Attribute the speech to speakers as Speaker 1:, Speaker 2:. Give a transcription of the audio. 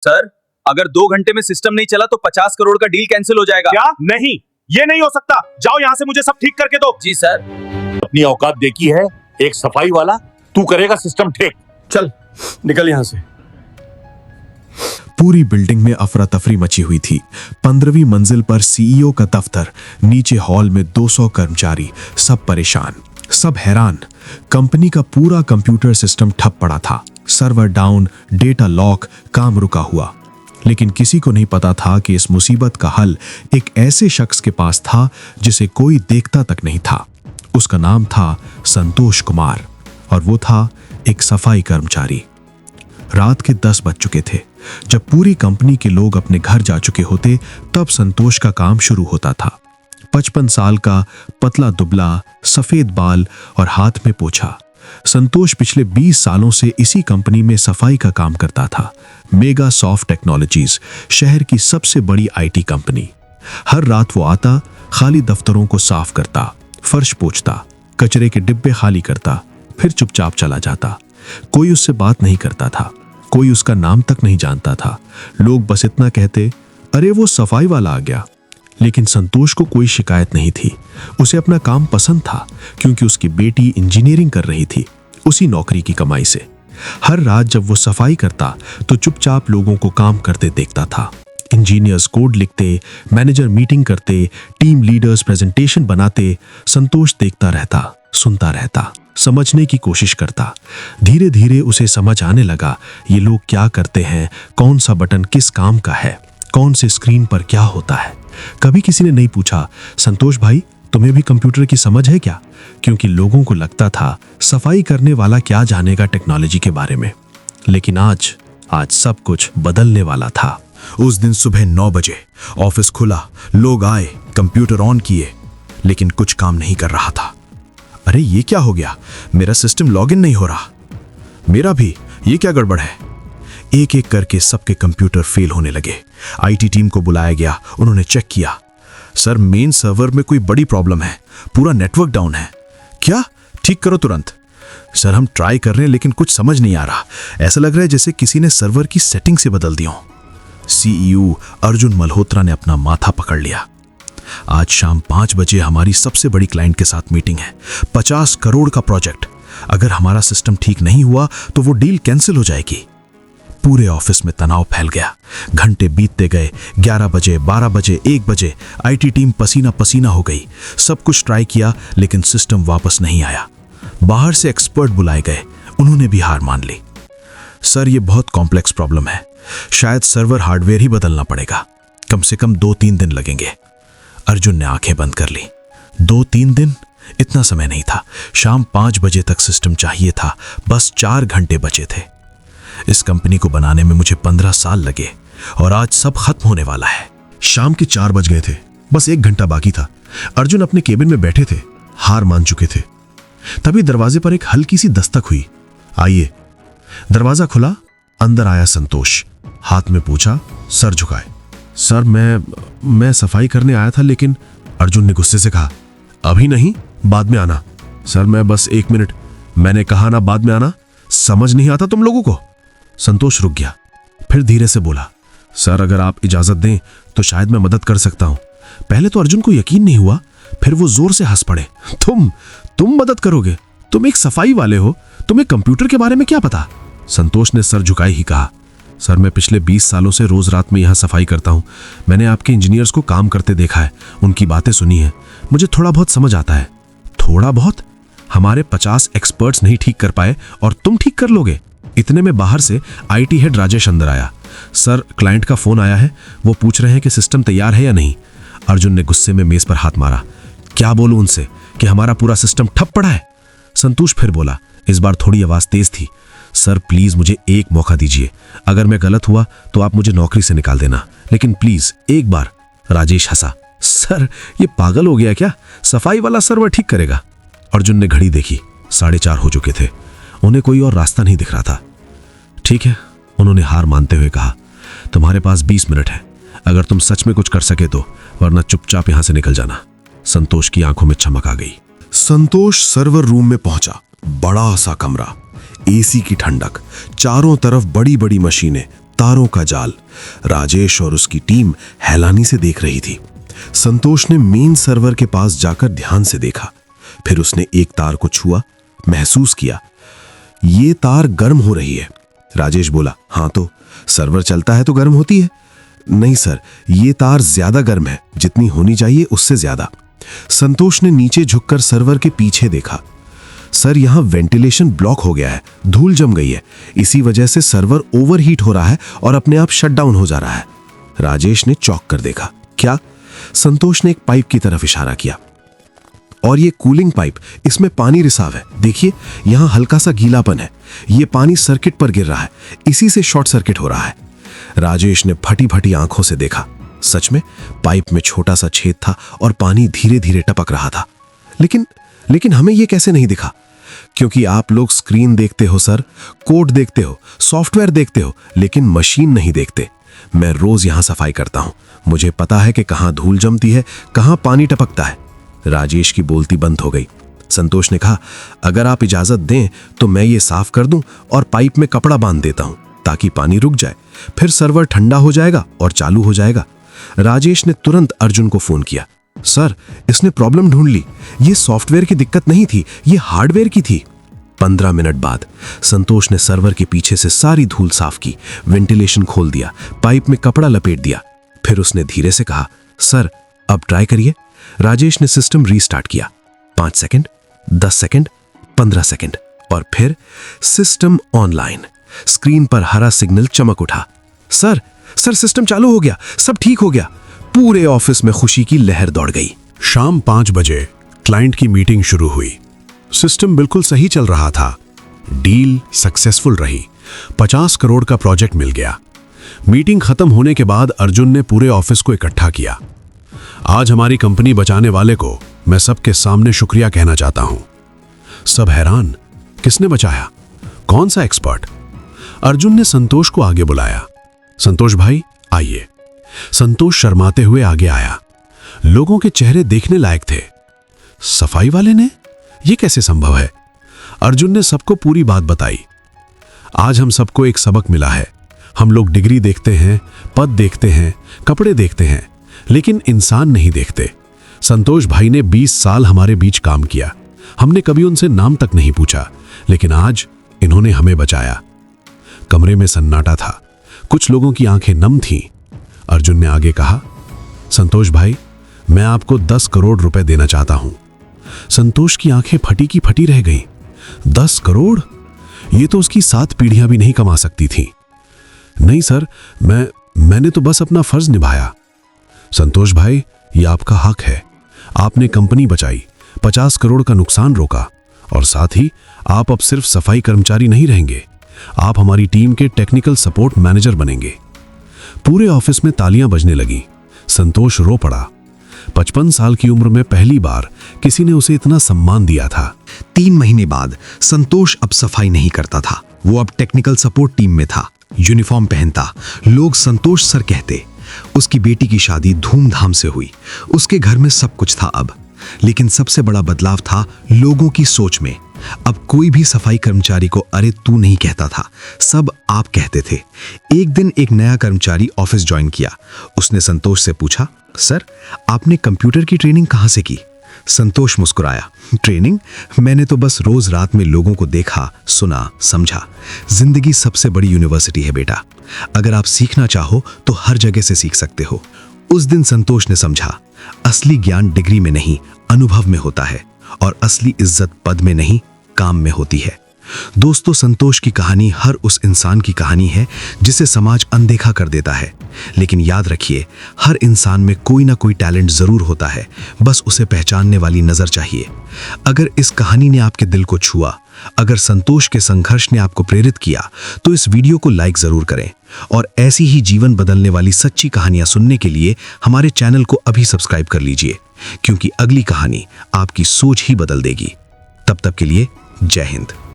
Speaker 1: Sir, अगर 2 घंटे में सिस्टम नहीं चला तो 50 करोड़ का डील कैंसिल हो जाएगा।
Speaker 2: क्या? नहीं, ये नहीं हो सकता। जाओ यहाँ से, मुझे सब ठीक करके दो।
Speaker 1: जी सर।
Speaker 3: अपनी औकात देखी है, एक सफाई वाला, तू करेगा सिस्टम ठीक।
Speaker 2: चल निकल यहाँ से।
Speaker 4: पूरी बिल्डिंग में अफरा तफरी मची हुई थी। 15वीं मंजिल पर सीईओ का दफ्तर, नीचे हॉल में 200 कर्मचारी, सब परेशान, सब हैरान। कंपनी का पूरा कंप्यूटर सिस्टम ठप पड़ा था, सर्वर डाउन, डेटा लॉक, काम रुका हुआ। लेकिन किसी को नहीं पता था कि इस मुसीबत का हल एक ऐसे शख्स के पास था जिसे कोई देखता तक नहीं था। उसका नाम था संतोष कुमार और वो था एक सफाई कर्मचारी। रात के 10 बज चुके थे। जब पूरी कंपनी के लोग अपने घर जा चुके होते तब संतोष का काम शुरू होता था। 55 साल का, पतला दुबला, सफेद बाल और हाथ में पोछा। संतोष पिछले 20 सालों से इसी कंपनी में सफाई का काम करता था। मेगा सॉफ्ट टेक्नोलॉजीज, शहर की सबसे बड़ी आईटी कंपनी। हर रात वो आता, खाली दफ्तरों को साफ करता, फर्श पोंछता, कचरे के डिब्बे खाली करता, फिर चुपचाप चला जाता। कोई उससे बात नहीं करता था, कोई उसका नाम तक नहीं जानता था। लोग बस इतना कहते, अरे वो सफाई वाला आ गया। लेकिन संतोष को कोई शिकायत नहीं थी। उसे अपना काम पसंद था क्योंकि उसकी बेटी इंजीनियरिंग कर रही थी, उसी नौकरी की कमाई से। हर रात जब वो सफाई करता तो चुपचाप लोगों को काम करते देखता था। इंजीनियर्स कोड लिखते, मैनेजर मीटिंग करते, टीम लीडर्स प्रेजेंटेशन बनाते। संतोष देखता रहता, सुनता रहता, समझने की कोशिश करता। धीरे धीरे उसे समझ आने लगा ये लोग क्या करते हैं, कौन सा बटन किस काम का है, कौन से स्क्रीन पर क्या होता है। कभी किसी ने नहीं पूछा, संतोष भाई तुम्हें भी कंप्यूटर की समझ है क्या? क्योंकि लोगों को लगता था सफाई करने वाला क्या जानेगा टेक्नोलॉजी के बारे में। लेकिन आज सब कुछ बदलने वाला था।
Speaker 5: उस दिन सुबह 9 बजे ऑफिस खुला, लोग आए, कंप्यूटर ऑन किए, लेकिन कुछ काम नहीं कर रहा था। अरे ये क्या हो गया? मेरा सिस्टम लॉगिन नहीं हो रहा। मेरा भी, ये क्या गड़बड़ है? एक एक करके सबके कंप्यूटर फेल होने लगे। आईटी टीम को बुलाया गया, उन्होंने चेक किया। सर, मेन सर्वर में कोई बड़ी प्रॉब्लम है, पूरा नेटवर्क डाउन है। क्या? ठीक करो तुरंत। सर, हम ट्राई कर रहे हैं लेकिन कुछ समझ नहीं आ रहा। ऐसा लग रहा है जैसे किसी ने सर्वर की सेटिंग से बदल दी हो। सीईओ अर्जुन मल्होत्रा ने अपना माथा पकड़ लिया। आज शाम 5 बजे हमारी सबसे बड़ी क्लाइंट के साथ मीटिंग है, 50 करोड़ का प्रोजेक्ट। अगर हमारा सिस्टम ठीक नहीं हुआ तो वो डील कैंसिल हो जाएगी। पूरे ऑफिस में तनाव फैल गया। घंटे बीतते गए, 11 बजे, 12 बजे, 1 बजे। आईटी टीम पसीना पसीना हो गई। सब कुछ ट्राई किया लेकिन सिस्टम वापस नहीं आया। बाहर से एक्सपर्ट बुलाए गए, उन्होंने भी हार मान ली। सर, ये बहुत कॉम्प्लेक्स प्रॉब्लम है, शायद सर्वर हार्डवेयर ही बदलना पड़ेगा। कम से कम 2-3 दिन लगेंगे। अर्जुन ने आंखें बंद कर ली। 2-3 दिन? इतना समय नहीं था। शाम 5 बजे तक सिस्टम चाहिए था, बस 4 घंटे बचे थे। इस कंपनी को बनाने में मुझे 15 साल लगे और आज सब खत्म होने वाला है।
Speaker 4: शाम के 4 बज गए थे, बस 1 घंटा बाकी था। अर्जुन अपने केबिन में बैठे थे, हार मान चुके थे। तभी दरवाजे पर एक हल्की सी दस्तक हुई। आइए। दरवाजा खुला, अंदर आया संतोष। हाथ में पूछा, सर झुकाए। सर, मैं सफाई करने आया था लेकिन। अर्जुन ने गुस्से से कहा, अभी नहीं, बाद में आना। सर, मैं बस 1 मिनट। मैंने कहा ना बाद में आना, समझ नहीं आता तुम लोगों को? संतोष रुक गया, फिर धीरे से बोला, सर अगर आप इजाजत दें तो शायद मैं मदद कर सकता हूं। पहले तो अर्जुन को यकीन नहीं हुआ, फिर वो जोर से हंस पड़े। तुम मदद करोगे? तुम एक सफाई वाले हो, तुम्हें कंप्यूटर के बारे में क्या पता? संतोष ने सर झुकाए ही कहा, सर मैं पिछले 20 सालों से रोज रात में यहां सफाई करता हूं। मैंने आपके इंजीनियर्स को काम करते देखा है, उनकी बातें सुनी है, मुझे थोड़ा बहुत समझ आता है। थोड़ा बहुत? हमारे 50 एक्सपर्ट्स नहीं ठीक कर पाए और तुम ठीक कर लोगे? इतने में बाहर से आईटी हेड राजेश अंदर आया। सर, क्लाइंट का फोन आया है, वो पूछ रहे हैं कि सिस्टम तैयार है या नहीं। अर्जुन ने गुस्से में मेज पर हाथ मारा। क्या बोलूं उनसे कि हमारा पूरा सिस्टम ठप पड़ा है? संतोष फिर बोला, इस बार थोड़ी आवाज तेज थी। सर प्लीज मुझे एक मौका दीजिए, अगर मैं गलत हुआ तो आप मुझे नौकरी से निकाल देना, लेकिन प्लीज एक बार। राजेश हंसा, सर ये पागल हो गया क्या? सफाई वाला सर्वर ठीक करेगा। अर्जुन ने घड़ी देखी, 4:30 हो चुके थे। उन्हें कोई और रास्ता नहीं दिख रहा था। ठीक है, उन्होंने हार मानते हुए कहा, तुम्हारे पास 20 मिनट है, अगर तुम सच में कुछ कर सके तो, वरना चुपचाप यहां से निकल जाना। संतोष की आंखों में चमक आ गई। संतोष सर्वर रूम में पहुंचा। बड़ा सा कमरा, एसी की ठंडक, चारों तरफ बड़ी बड़ी मशीनें, तारों का जाल। राजेश और उसकी टीम हैरानी से देख रही थी। संतोष ने मेन सर्वर के पास जाकर ध्यान से देखा। फिर उसने एक तार को छुआ, महसूस किया ये तार गर्म हो रही है। राजेश बोला, हाँ तो सर्वर चलता है तो गर्म होती है। नहीं सर, ये तार ज्यादा गर्म है, जितनी होनी चाहिए उससे ज्यादा। संतोष ने नीचे झुककर सर्वर के पीछे देखा। सर यहां वेंटिलेशन ब्लॉक हो गया है, धूल जम गई है, इसी वजह से सर्वर ओवरहीट हो रहा है और अपने आप शटडाउन हो जा रहा है। राजेश ने चौंक कर देखा। क्या? संतोष ने एक पाइप की तरफ इशारा किया। और ये कूलिंग पाइप, इसमें पानी रिसाव है, देखिए यहां हल्का सा गीलापन है, ये पानी सर्किट पर गिर रहा है, इसी से शॉर्ट सर्किट हो रहा है। राजेश ने फटी फटी आंखों से देखा। सच में पाइप में छोटा सा छेद था और पानी धीरे धीरे टपक रहा था। लेकिन हमें यह कैसे नहीं दिखा? क्योंकि आप लोग स्क्रीन देखते हो सर, कोड देखते हो, सॉफ्टवेयर देखते हो, लेकिन मशीन नहीं देखते। मैं रोज यहां सफाई करता हूं, मुझे पता है कि कहां धूल जमती है, कहां पानी टपकता है। राजेश की बोलती बंद हो गई। संतोष ने कहा, अगर आप इजाजत दें तो मैं ये साफ कर दूं और पाइप में कपड़ा बांध देता हूं ताकि पानी रुक जाए, फिर सर्वर ठंडा हो जाएगा और चालू हो जाएगा। राजेश ने तुरंत अर्जुन को फोन किया। सर, इसने प्रॉब्लम ढूंढ ली, ये सॉफ्टवेयर की दिक्कत नहीं थी, ये हार्डवेयर की थी। 15 मिनट बाद संतोष ने सर्वर के पीछे से सारी धूल साफ की, वेंटिलेशन खोल दिया, पाइप में कपड़ा लपेट दिया। फिर उसने धीरे से कहा, सर अब ट्राई करिए। राजेश ने सिस्टम रीस्टार्ट किया। 5 सेकंड, 10 सेकंड, 15 सेकंड और फिर सिस्टम ऑनलाइन। स्क्रीन पर हरा सिग्नल चमक उठा। सर सिस्टम चालू हो गया, सब ठीक हो गया। पूरे ऑफिस में खुशी की लहर दौड़ गई।
Speaker 5: शाम 5 बजे क्लाइंट की मीटिंग शुरू हुई। सिस्टम बिल्कुल सही चल रहा था। डील सक्सेसफुल रही, 50 करोड़ का प्रोजेक्ट मिल गया। मीटिंग खत्म होने के बाद अर्जुन ने पूरे ऑफिस को इकट्ठा किया। आज हमारी कंपनी बचाने वाले को मैं सबके सामने शुक्रिया कहना चाहता हूं। सब हैरान, किसने बचाया, कौन सा एक्सपर्ट? अर्जुन ने संतोष को आगे बुलाया। संतोष भाई आइए। संतोष शर्माते हुए आगे आया। लोगों के चेहरे देखने लायक थे। सफाई वाले ने? यह कैसे संभव है? अर्जुन ने सबको पूरी बात बताई। आज हम सबको एक सबक मिला है। हम लोग डिग्री देखते हैं, पद देखते हैं, कपड़े देखते हैं, लेकिन इंसान नहीं देखते। संतोष भाई ने 20 साल हमारे बीच काम किया। हमने कभी उनसे नाम तक नहीं पूछा, लेकिन आज इन्होंने हमें बचाया। कमरे में सन्नाटा था, कुछ लोगों की आंखें नम थीं। अर्जुन ने आगे कहा, संतोष भाई मैं आपको 10 करोड़ रुपए देना चाहता हूं। संतोष की आंखें फटी की फटी रह गईं। 10 करोड़? ये तो उसकी 7 पीढ़ियां भी नहीं कमा सकती थी। नहीं सर, मैंने तो बस अपना फर्ज निभाया। संतोष भाई ये आपका हक है। आपने कंपनी बचाई, 50 करोड़ का नुकसान रोका और साथ ही आप अब सिर्फ सफाई कर्मचारी नहीं रहेंगे, आप हमारी टीम के टेक्निकल सपोर्ट मैनेजर बनेंगे। पूरे ऑफिस में तालियां बजने लगी। संतोष रो पड़ा। 55 साल की उम्र में पहली बार किसी ने उसे इतना सम्मान दिया था।
Speaker 4: 3 महीने बाद संतोष अब सफाई नहीं करता था, वो अब टेक्निकल सपोर्ट टीम में था। यूनिफॉर्म पहनता, लोग संतोष सर कहते। उसकी बेटी की शादी धूमधाम से हुई, उसके घर में सब कुछ था अब। लेकिन सबसे बड़ा बदलाव था लोगों की सोच में। अब कोई भी सफाई कर्मचारी को अरे तू नहीं कहता था, सब आप कहते थे। एक दिन एक नया कर्मचारी ऑफिस ज्वाइन किया। उसने संतोष से पूछा, सर आपने कंप्यूटर की ट्रेनिंग कहां से की? संतोष मुस्कुराया, ट्रेनिंग? मैंने तो बस रोज रात में लोगों को देखा, सुना, समझा। जिंदगी सबसे बड़ी यूनिवर्सिटी है बेटा, अगर आप सीखना चाहो तो हर जगह से सीख सकते हो। उस दिन संतोष ने समझा, असली ज्ञान डिग्री में नहीं अनुभव में होता है, और असली इज्जत पद में नहीं काम में होती है। दोस्तों, संतोष की कहानी हर उस इंसान की कहानी है जिसे समाज अनदेखा कर देता है। लेकिन याद रखिए, हर इंसान में कोई ना कोई टैलेंट जरूर होता है, बस उसे पहचानने वाली नजर चाहिए। अगर इस कहानी ने आपके दिल को छुआ, अगर संतोष के संघर्ष ने आपको प्रेरित किया, तो इस वीडियो को लाइक जरूर करें। और ऐसी ही जीवन बदलने वाली सच्ची कहानियां सुनने के लिए हमारे चैनल को अभी सब्सक्राइब कर लीजिए, क्योंकि अगली कहानी आपकी सोच ही बदल देगी। तब तक के लिए जय हिंद।